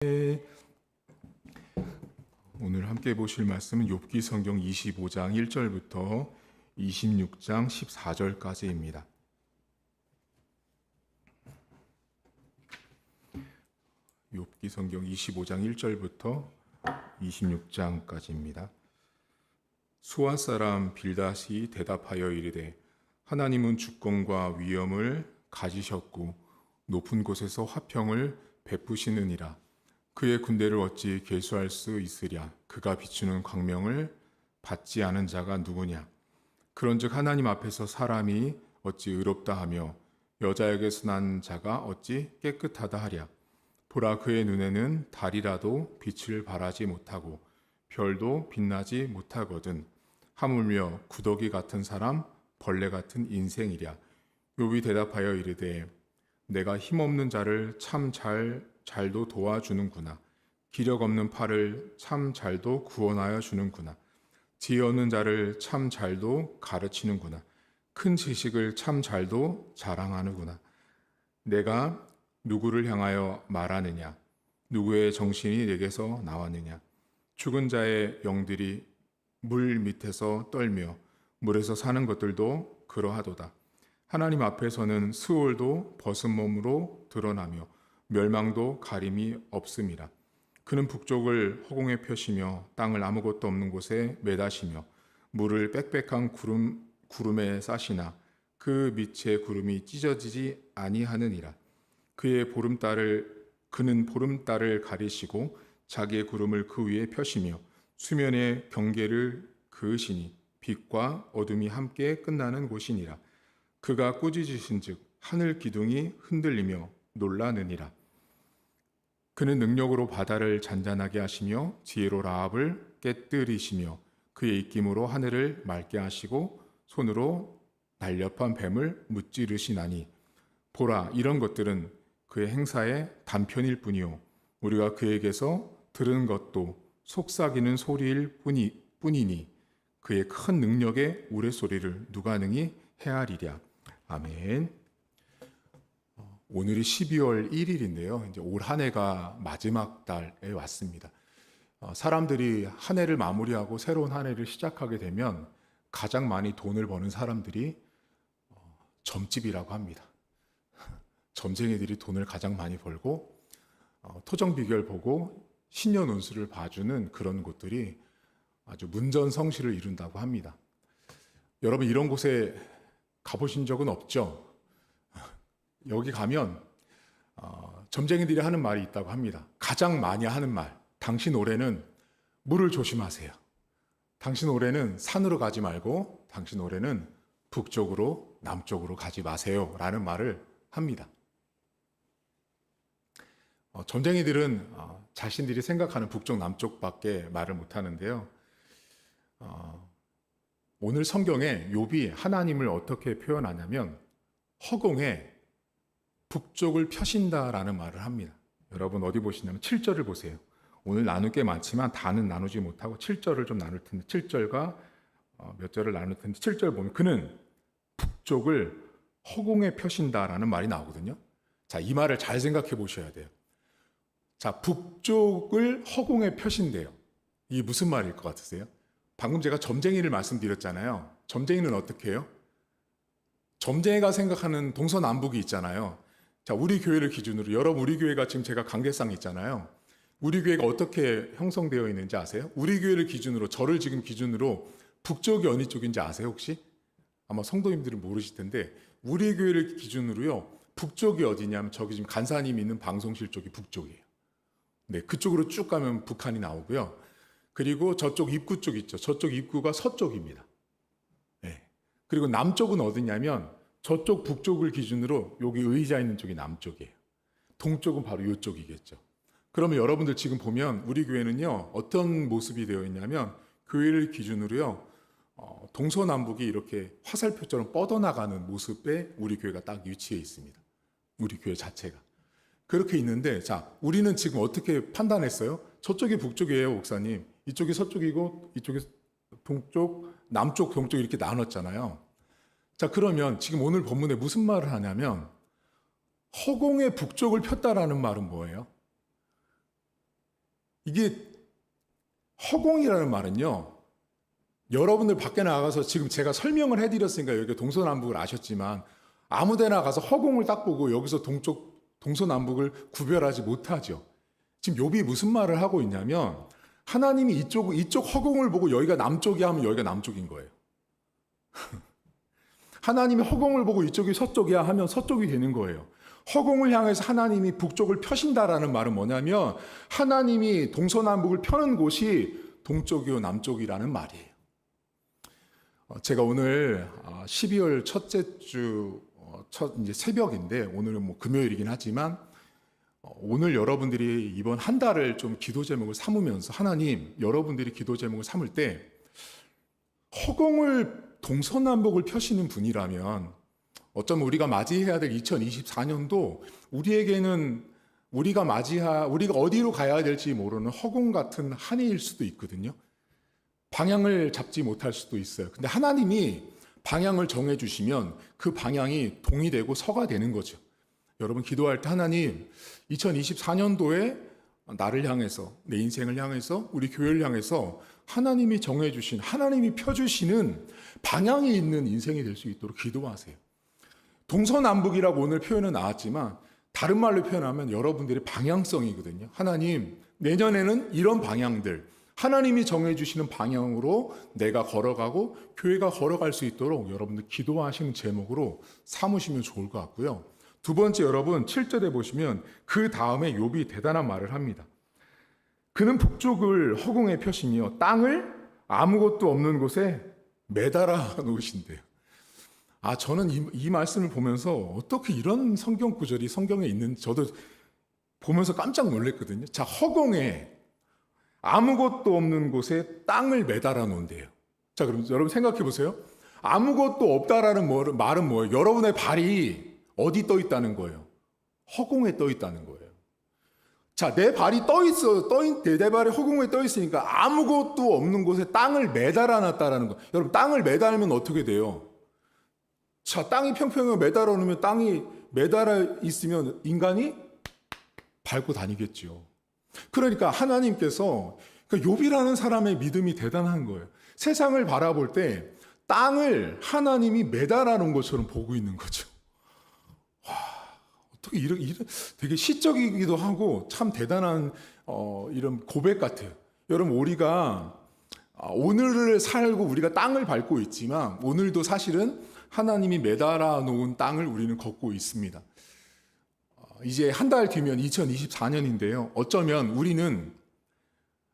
오늘 함께 보실 말씀은 욥기 성경 25장 1절부터 26장 14절까지입니다. 욥기 성경 25장 1절부터 26장까지입니다. 수아 사람 빌닷이 대답하여 이르되 하나님은 주권과 위엄을 가지셨고 높은 곳에서 화평을 베푸시느니라. 그의 군대를 어찌 계수할 수 있으랴. 그가 비추는 광명을 받지 않은 자가 누구냐. 그런즉 하나님 앞에서 사람이 어찌 의롭다 하며 여자에게서 난 자가 어찌 깨끗하다 하랴. 보라, 그의 눈에는 달이라도 빛을 발하지 못하고 별도 빛나지 못하거든. 하물며 구더기 같은 사람, 벌레 같은 인생이랴. 욥이 대답하여 이르되 내가 힘없는 자를 참 잘도 도와주는구나. 기력 없는 팔을 참 잘도 구원하여 주는구나. 지혜 없는 자를 참 잘도 가르치는구나. 큰 지식을 참 잘도 자랑하는구나. 내가 누구를 향하여 말하느냐? 누구의 정신이 내게서 나왔느냐? 죽은 자의 영들이 물 밑에서 떨며 물에서 사는 것들도 그러하도다. 하나님 앞에서는 스올도 벗은 몸으로 드러나며 멸망도 가림이 없음이라. 그는 북쪽을 허공에 펴시며 땅을 아무것도 없는 곳에 매다시며 물을 빽빽한 구름에 싸시나 그 밑에 구름이 찢어지지 아니하느니라. 그는 보름달을 가리시고 자기의 구름을 그 위에 펴시며 수면의 경계를 그으시니 빛과 어둠이 함께 끝나는 곳이니라. 그가 꾸짖으신즉 하늘 기둥이 흔들리며 놀라느니라. 그는 능력으로 바다를 잔잔하게 하시며 지혜로 라합을 깨뜨리시며 그의 입김으로 하늘을 맑게 하시고 손으로 날렵한 뱀을 무찌르시나니 보라, 이런 것들은 그의 행사의 단편일 뿐이요 우리가 그에게서 들은 것도 속삭이는 소리일 뿐이니 그의 큰 능력의 우레소리를 누가 능히 헤아리랴. 아멘. 오늘이 12월 1일인데요. 이제 올 한 해가 마지막 달에 왔습니다. 사람들이 한 해를 마무리하고 새로운 한 해를 시작하게 되면 가장 많이 돈을 버는 사람들이 점집이라고 합니다. 점쟁이들이 돈을 가장 많이 벌고 토정 비결 보고 신년 운수를 봐주는 그런 곳들이 아주 문전성시를 이룬다고 합니다. 여러분, 이런 곳에 가보신 적은 없죠? 여기 가면 점쟁이들이 하는 말이 있다고 합니다. 가장 많이 하는 말, 당신 올해는 물을 조심하세요. 당신 올해는 산으로 가지 말고 당신 올해는 북쪽으로 남쪽으로 가지 마세요 라는 말을 합니다. 점쟁이들은 자신들이 생각하는 북쪽 남쪽밖에 말을 못하는데요. 오늘 성경에 욥이 하나님을 어떻게 표현하냐면 허공에 북쪽을 펴신다라는 말을 합니다. 여러분 어디 보시냐면 7절을 보세요. 오늘 나눌 게 많지만 다는 나누지 못하고 7절을 좀 나눌 텐데 7절과 몇 절을 나눌 텐데 7절 보면 그는 북쪽을 허공에 펴신다라는 말이 나오거든요. 자, 이 말을 잘 생각해 보셔야 돼요. 자, 북쪽을 허공에 펴신대요. 이게 무슨 말일 것 같으세요? 방금 제가 점쟁이를 말씀드렸잖아요. 점쟁이는 어떻게 해요? 점쟁이가 생각하는 동서남북이 있잖아요. 자, 우리 교회를 기준으로, 여러분 우리 교회가 지금 제가 관계상 있잖아요. 우리 교회가 어떻게 형성되어 있는지 아세요? 우리 교회를 기준으로, 저를 지금 기준으로 북쪽이 어느 쪽인지 아세요 혹시? 아마 성도님들은 모르실 텐데 우리 교회를 기준으로요, 북쪽이 어디냐면 저기 지금 간사님이 있는 방송실 쪽이 북쪽이에요. 네, 그쪽으로 쭉 가면 북한이 나오고요. 그리고 저쪽 입구 쪽 있죠. 저쪽 입구가 서쪽입니다. 네. 그리고 남쪽은 어디냐면 저쪽 북쪽을 기준으로 여기 의자 있는 쪽이 남쪽이에요. 동쪽은 바로 이쪽이겠죠. 그러면 여러분들 지금 보면 우리 교회는요, 어떤 모습이 되어 있냐면 교회를 기준으로요, 동서남북이 이렇게 화살표처럼 뻗어나가는 모습에 우리 교회가 딱 위치해 있습니다. 우리 교회 자체가. 그렇게 있는데, 자, 우리는 지금 어떻게 판단했어요? 저쪽이 북쪽이에요, 목사님. 이쪽이 서쪽이고, 이쪽이 동쪽, 남쪽, 동쪽 이렇게 나눴잖아요. 자, 그러면 지금 오늘 본문에 무슨 말을 하냐면, 허공의 북쪽을 폈다라는 말은 뭐예요? 이게 허공이라는 말은요, 여러분들 밖에 나가서 지금 제가 설명을 해드렸으니까 여기 동서남북을 아셨지만 아무데나 가서 허공을 딱 보고 여기서 동서남북을 구별하지 못하죠. 지금 욥이 무슨 말을 하고 있냐면 하나님이 이쪽 허공을 보고 여기가 남쪽이 하면 여기가 남쪽인 거예요. 하나님이 허공을 보고 이쪽이 서쪽이야 하면 서쪽이 되는 거예요. 허공을 향해서 하나님이 북쪽을 펴신다라는 말은 뭐냐면 하나님이 동서남북을 펴는 곳이 동쪽이요 남쪽이라는 말이에요. 제가 오늘 12월 첫째 주 이제 새벽인데 오늘은 뭐 금요일이긴 하지만 오늘 여러분들이 이번 한 달을 좀 기도 제목을 삼으면서 하나님 여러분들이 기도 제목을 삼을 때 허공을 동서남북을 펴시는 분이라면 어쩌면 우리가 맞이해야 될 2024년도 우리에게는 우리가 어디로 가야 될지 모르는 허공 같은 한 해일 수도 있거든요. 방향을 잡지 못할 수도 있어요. 근데 하나님이 방향을 정해주시면 그 방향이 동이 되고 서가 되는 거죠. 여러분 기도할 때 하나님 2024년도에 나를 향해서 내 인생을 향해서 우리 교회를 향해서 하나님이 정해주신 하나님이 펴주시는 방향이 있는 인생이 될 수 있도록 기도하세요. 동서남북이라고 오늘 표현은 나왔지만 다른 말로 표현하면 여러분들의 방향성이거든요. 하나님 내년에는 이런 방향들 하나님이 정해주시는 방향으로 내가 걸어가고 교회가 걸어갈 수 있도록 여러분들 기도하시는 제목으로 삼으시면 좋을 것 같고요. 두 번째 여러분 7절에 보시면 그 다음에 욥이 대단한 말을 합니다. 그는 북쪽을 허공에 펴시며 땅을 아무것도 없는 곳에 매달아 놓으신대요. 저는 이 말씀을 보면서 어떻게 이런 성경 구절이 성경에 있는지 저도 보면서 깜짝 놀랐거든요. 자, 허공에 아무것도 없는 곳에 땅을 매달아 놓은대요. 자, 그럼 여러분 생각해 보세요. 아무것도 없다라는 말은 뭐예요? 여러분의 발이 어디 떠 있다는 거예요? 허공에 떠 있다는 거예요. 자, 내 발이 내 발이 허공에 떠 있으니까 아무것도 없는 곳에 땅을 매달아 놨다라는 거. 여러분, 땅을 매달면 어떻게 돼요? 자, 땅이 평평하게 매달아 놓으면 땅이 매달아 있으면 인간이 밟고 다니겠죠. 그러니까 하나님께서 욥이라는 사람의 믿음이 대단한 거예요. 세상을 바라볼 때 땅을 하나님이 매달아 놓은 것처럼 보고 있는 거죠. 와, 어떻게 이런 되게 시적이기도 하고 참 대단한 이런 고백 같아요. 여러분 우리가 오늘을 살고 우리가 땅을 밟고 있지만 오늘도 사실은 하나님이 매달아 놓은 땅을 우리는 걷고 있습니다. 이제 한 달 뒤면 2024년인데요. 어쩌면 우리는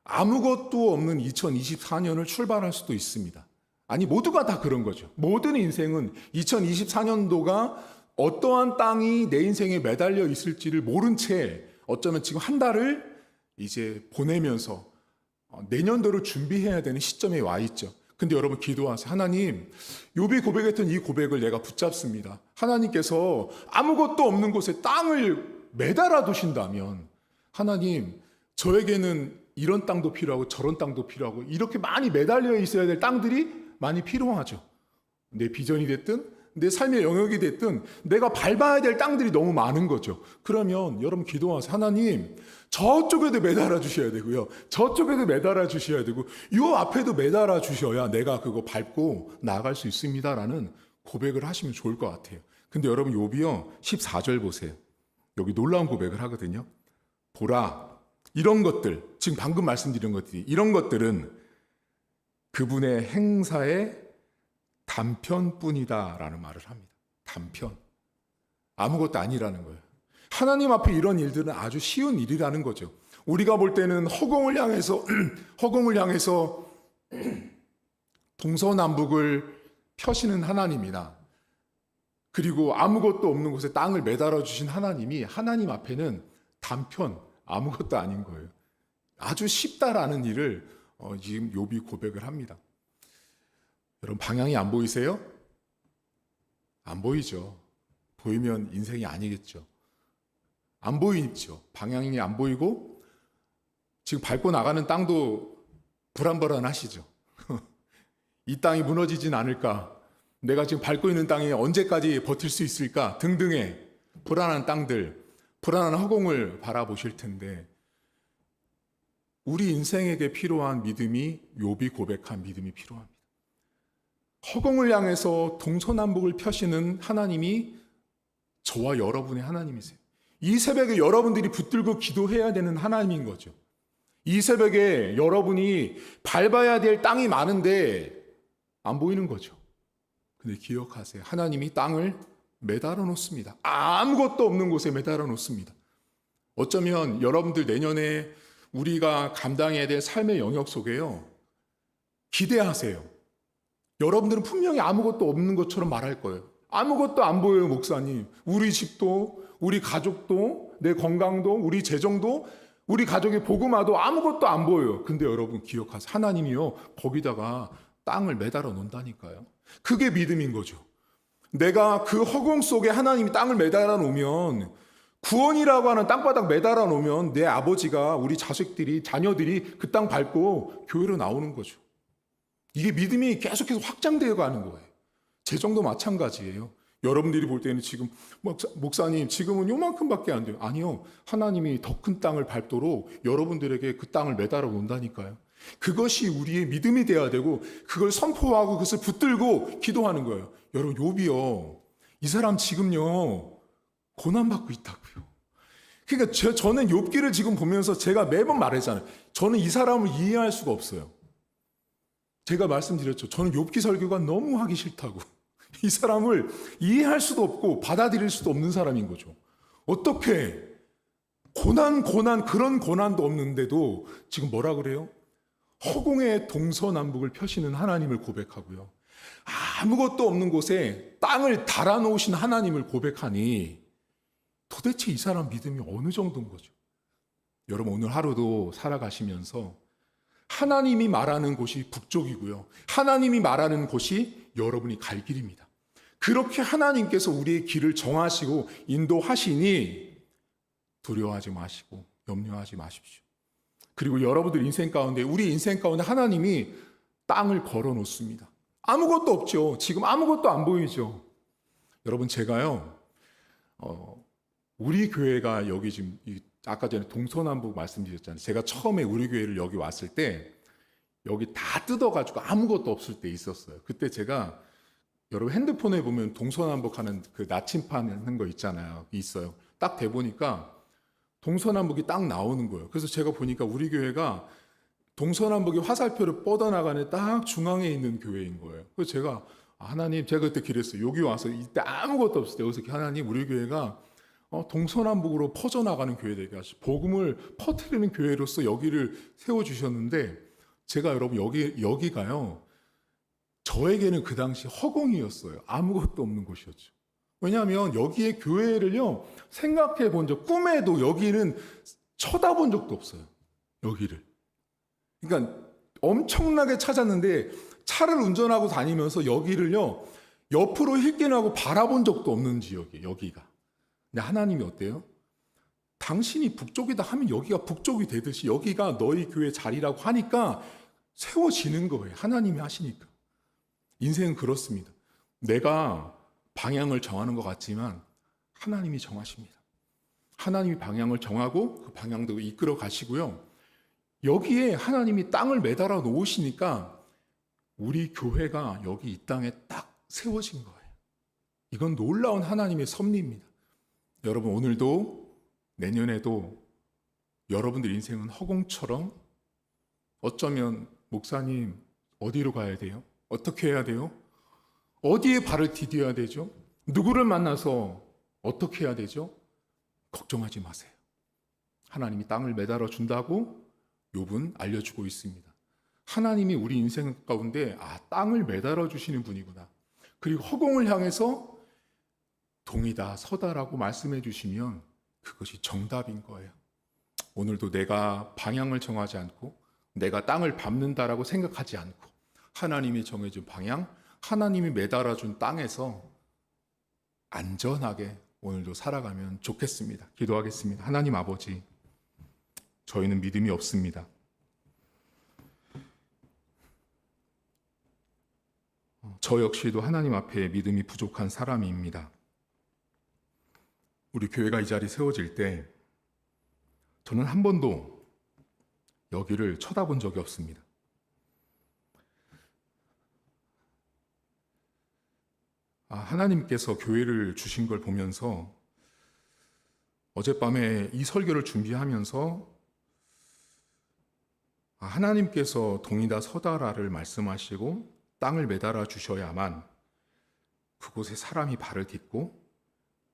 아무것도 없는 2024년을 출발할 수도 있습니다. 아니 모두가 다 그런 거죠. 모든 인생은 2024년도가 어떠한 땅이 내 인생에 매달려 있을지를 모른 채 어쩌면 지금 한 달을 이제 보내면서 내년도를 준비해야 되는 시점에 와 있죠. 근데 여러분 기도하세요. 하나님, 욥이 고백했던 이 고백을 내가 붙잡습니다. 하나님께서 아무것도 없는 곳에 땅을 매달아 두신다면 하나님, 저에게는 이런 땅도 필요하고 저런 땅도 필요하고 이렇게 많이 매달려 있어야 될 땅들이 많이 필요하죠. 내 비전이 됐든 내 삶의 영역이 됐든 내가 밟아야 될 땅들이 너무 많은 거죠. 그러면 여러분 기도하세요. 하나님, 저쪽에도 매달아 주셔야 되고요. 저쪽에도 매달아 주셔야 되고 이 앞에도 매달아 주셔야 내가 그거 밟고 나아갈 수 있습니다라는 고백을 하시면 좋을 것 같아요. 근데 여러분 욥이요 14절 보세요. 여기 놀라운 고백을 하거든요. 보라, 이런 것들, 지금 방금 말씀드린 것들이 이런 것들은 그분의 행사의 단편뿐이다라는 말을 합니다. 단편. 아무것도 아니라는 거예요. 하나님 앞에 이런 일들은 아주 쉬운 일이라는 거죠. 우리가 볼 때는 허공을 향해서 동서남북을 펴시는 하나님이나 그리고 아무것도 없는 곳에 땅을 매달아 주신 하나님이 하나님 앞에는 단편 아무것도 아닌 거예요. 아주 쉽다라는 일을 지금 욥이 고백을 합니다. 여러분 방향이 안 보이세요? 안 보이죠. 보이면 인생이 아니겠죠. 안 보이죠. 방향이 안 보이고 지금 밟고 나가는 땅도 불안불안하시죠. 이 땅이 무너지진 않을까? 내가 지금 밟고 있는 땅이 언제까지 버틸 수 있을까? 등등의 불안한 땅들, 불안한 허공을 바라보실 텐데 우리 인생에게 필요한 믿음이 욥이 고백한 믿음이 필요합니다. 허공을 향해서 동서남북을 펴시는 하나님이 저와 여러분의 하나님이세요. 이 새벽에 여러분들이 붙들고 기도해야 되는 하나님인 거죠. 이 새벽에 여러분이 밟아야 될 땅이 많은데 안 보이는 거죠. 근데 기억하세요. 하나님이 땅을 매달아 놓습니다. 아무것도 없는 곳에 매달아 놓습니다. 어쩌면 여러분들 내년에 우리가 감당해야 될 삶의 영역 속에요. 기대하세요. 여러분들은 분명히 아무것도 없는 것처럼 말할 거예요. 아무것도 안 보여요, 목사님. 우리 집도, 우리 가족도, 내 건강도, 우리 재정도, 우리 가족의 복음화도 아무것도 안 보여요. 근데 여러분 기억하세요. 하나님이요, 거기다가 땅을 매달아 놓는다니까요. 그게 믿음인 거죠. 내가 그 허공 속에 하나님이 땅을 매달아 놓으면, 구원이라고 하는 땅바닥 매달아 놓으면 내 아버지가, 우리 자식들이, 자녀들이 그 땅 밟고 교회로 나오는 거죠. 이게 믿음이 계속해서 확장되어 가는 거예요. 재정도 마찬가지예요. 여러분들이 볼 때는 지금 목사님 지금은 요만큼밖에 안 돼요. 아니요. 하나님이 더 큰 땅을 밟도록 여러분들에게 그 땅을 매달아 놓는다니까요. 그것이 우리의 믿음이 돼야 되고 그걸 선포하고 그것을 붙들고 기도하는 거예요. 여러분 욥이요. 이 사람 지금요. 고난받고 있다고요. 그러니까 저는 욥기를 지금 보면서 제가 매번 말했잖아요. 저는 이 사람을 이해할 수가 없어요. 제가 말씀드렸죠. 저는 욥기 설교가 너무 하기 싫다고. 이 사람을 이해할 수도 없고 받아들일 수도 없는 사람인 거죠. 어떻게 고난 그런 고난도 없는데도 지금 뭐라 그래요? 허공에 동서남북을 펴시는 하나님을 고백하고요. 아무것도 없는 곳에 땅을 달아놓으신 하나님을 고백하니 도대체 이 사람 믿음이 어느 정도인 거죠? 여러분 오늘 하루도 살아가시면서 하나님이 말하는 곳이 북쪽이고요. 하나님이 말하는 곳이 여러분이 갈 길입니다. 그렇게 하나님께서 우리의 길을 정하시고 인도하시니 두려워하지 마시고 염려하지 마십시오. 그리고 여러분들 인생 가운데, 우리 인생 가운데 하나님이 땅을 걸어 놓습니다. 아무것도 없죠. 지금 아무것도 안 보이죠. 여러분 제가요, 우리 교회가 여기 지금 아까 전에 동서남북 말씀드렸잖아요. 제가 처음에 우리 교회를 여기 왔을 때 여기 다 뜯어가지고 아무것도 없을 때 있었어요. 그때 제가 여러분 핸드폰에 보면 동서남북 하는 그 나침판 하는 거 있잖아요. 있어요. 딱 대보니까 동서남북이 딱 나오는 거예요. 그래서 제가 보니까 우리 교회가 동서남북이 화살표를 뻗어나가는 딱 중앙에 있는 교회인 거예요. 그래서 제가 하나님, 제가 그때 기랬어요. 여기 와서 이때 아무것도 없을 때 여기서 하나님, 우리 교회가 동서남북으로 퍼져나가는 교회 되게 하시고 복음을 퍼뜨리는 교회로서 여기를 세워주셨는데 제가 여러분 여기가요 저에게는 그 당시 허공이었어요. 아무것도 없는 곳이었죠. 왜냐하면 여기에 교회를요 생각해 본 적, 꿈에도 여기는 쳐다본 적도 없어요. 여기를. 그러니까 엄청나게 찾았는데 차를 운전하고 다니면서 여기를요 옆으로 힐끗하고 바라본 적도 없는 지역이에요. 여기가. 근데 하나님이 어때요? 당신이 북쪽이다 하면 여기가 북쪽이 되듯이 여기가 너희 교회 자리라고 하니까 세워지는 거예요. 하나님이 하시니까. 인생은 그렇습니다. 내가 방향을 정하는 것 같지만 하나님이 정하십니다. 하나님이 방향을 정하고 그 방향대로 이끌어 가시고요. 여기에 하나님이 땅을 매달아 놓으시니까 우리 교회가 여기 이 땅에 딱 세워진 거예요. 이건 놀라운 하나님의 섭리입니다. 여러분 오늘도 내년에도 여러분들 인생은 허공처럼 어쩌면 목사님 어디로 가야 돼요? 어떻게 해야 돼요? 어디에 발을 디뎌야 되죠? 누구를 만나서 어떻게 해야 되죠? 걱정하지 마세요. 하나님이 땅을 매달아 준다고 욥은 알려주고 있습니다. 하나님이 우리 인생 가운데 땅을 매달아 주시는 분이구나. 그리고 허공을 향해서 동이다 서다라고 말씀해 주시면 그것이 정답인 거예요. 오늘도 내가 방향을 정하지 않고 내가 땅을 밟는다라고 생각하지 않고 하나님이 정해준 방향, 하나님이 매달아준 땅에서 안전하게 오늘도 살아가면 좋겠습니다. 기도하겠습니다. 하나님 아버지, 저희는 믿음이 없습니다. 저 역시도 하나님 앞에 믿음이 부족한 사람입니다. 우리 교회가 이 자리에 세워질 때 저는 한 번도 여기를 쳐다본 적이 없습니다. 하나님께서 교회를 주신 걸 보면서 어젯밤에 이 설교를 준비하면서 하나님께서 동이다 서다라를 말씀하시고 땅을 매달아 주셔야만 그곳에 사람이 발을 딛고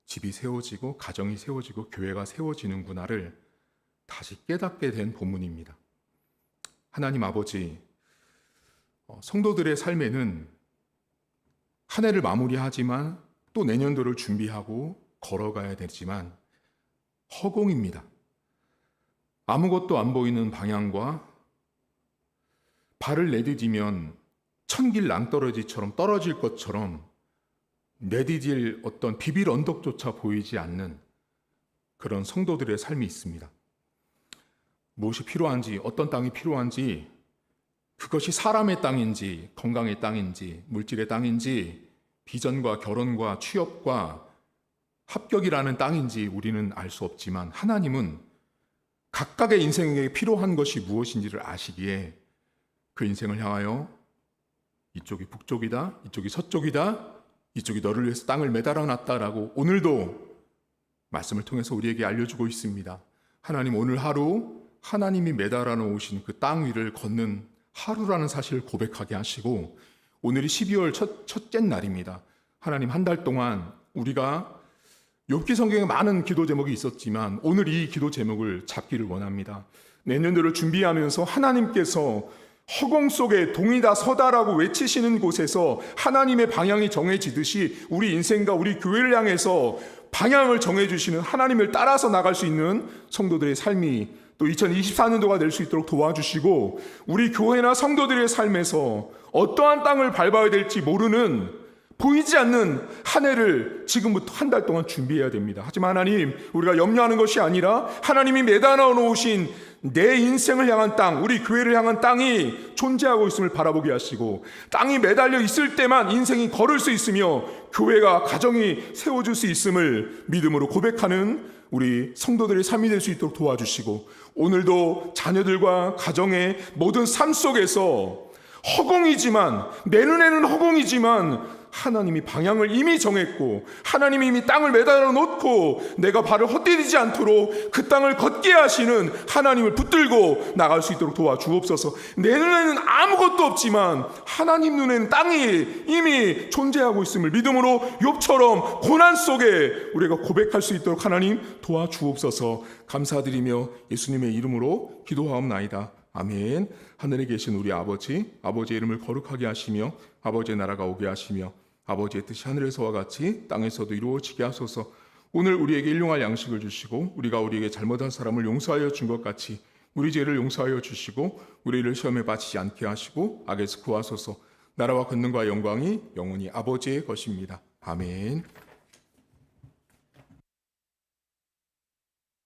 집이 세워지고 가정이 세워지고 교회가 세워지는구나를 다시 깨닫게 된 본문입니다. 하나님 아버지, 성도들의 삶에는 한 해를 마무리하지만 또 내년도를 준비하고 걸어가야 되지만 허공입니다. 아무것도 안 보이는 방향과 발을 내디디면 천길 낭떠러지처럼 떨어질 것처럼 내디딜 어떤 비빌 언덕조차 보이지 않는 그런 성도들의 삶이 있습니다. 무엇이 필요한지, 어떤 땅이 필요한지, 그것이 사람의 땅인지, 건강의 땅인지, 물질의 땅인지, 비전과 결혼과 취업과 합격이라는 땅인지 우리는 알 수 없지만 하나님은 각각의 인생에게 필요한 것이 무엇인지를 아시기에 그 인생을 향하여 이쪽이 북쪽이다, 이쪽이 서쪽이다, 이쪽이 너를 위해서 땅을 매달아 놨다라고 오늘도 말씀을 통해서 우리에게 알려주고 있습니다. 하나님, 오늘 하루 하나님이 매달아 놓으신 그 땅 위를 걷는 하루라는 사실을 고백하게 하시고, 오늘이 12월 첫째 날입니다. 하나님, 한 달 동안 우리가 욥기 성경에 많은 기도 제목이 있었지만 오늘 이 기도 제목을 잡기를 원합니다. 내년도를 준비하면서 하나님께서 허공 속에 동이다 서다라고 외치시는 곳에서 하나님의 방향이 정해지듯이 우리 인생과 우리 교회를 향해서 방향을 정해주시는 하나님을 따라서 나갈 수 있는 성도들의 삶이 또 2024년도가 될 수 있도록 도와주시고, 우리 교회나 성도들의 삶에서 어떠한 땅을 밟아야 될지 모르는 보이지 않는 한 해를 지금부터 한 달 동안 준비해야 됩니다. 하지만 하나님, 우리가 염려하는 것이 아니라 하나님이 매달아 놓으신 내 인생을 향한 땅, 우리 교회를 향한 땅이 존재하고 있음을 바라보게 하시고, 땅이 매달려 있을 때만 인생이 걸을 수 있으며 교회가, 가정이 세워질 수 있음을 믿음으로 고백하는 우리 성도들의 삶이 될 수 있도록 도와주시고, 오늘도 자녀들과 가정의 모든 삶 속에서 허공이지만, 내 눈에는 허공이지만 하나님이 방향을 이미 정했고 하나님이 이미 땅을 매달아 놓고 내가 발을 헛디디지 않도록 그 땅을 걷게 하시는 하나님을 붙들고 나갈 수 있도록 도와주옵소서. 내 눈에는 아무것도 없지만 하나님 눈에는 땅이 이미 존재하고 있음을 믿음으로 욥처럼 고난 속에 우리가 고백할 수 있도록 하나님 도와주옵소서. 감사드리며 예수님의 이름으로 기도하옵나이다. 아멘. 하늘에 계신 우리 아버지, 아버지의 이름을 거룩하게 하시며 아버지의 나라가 오게 하시며 아버지의 뜻이 하늘에서와 같이 땅에서도 이루어지게 하소서. 오늘 우리에게 일용할 양식을 주시고 우리가 우리에게 잘못한 사람을 용서하여 준 것 같이 우리 죄를 용서하여 주시고 우리를 시험에 빠지지 않게 하시고 악에서 구하소서. 나라와 권능과 영광이 영원히 아버지의 것입니다. 아멘.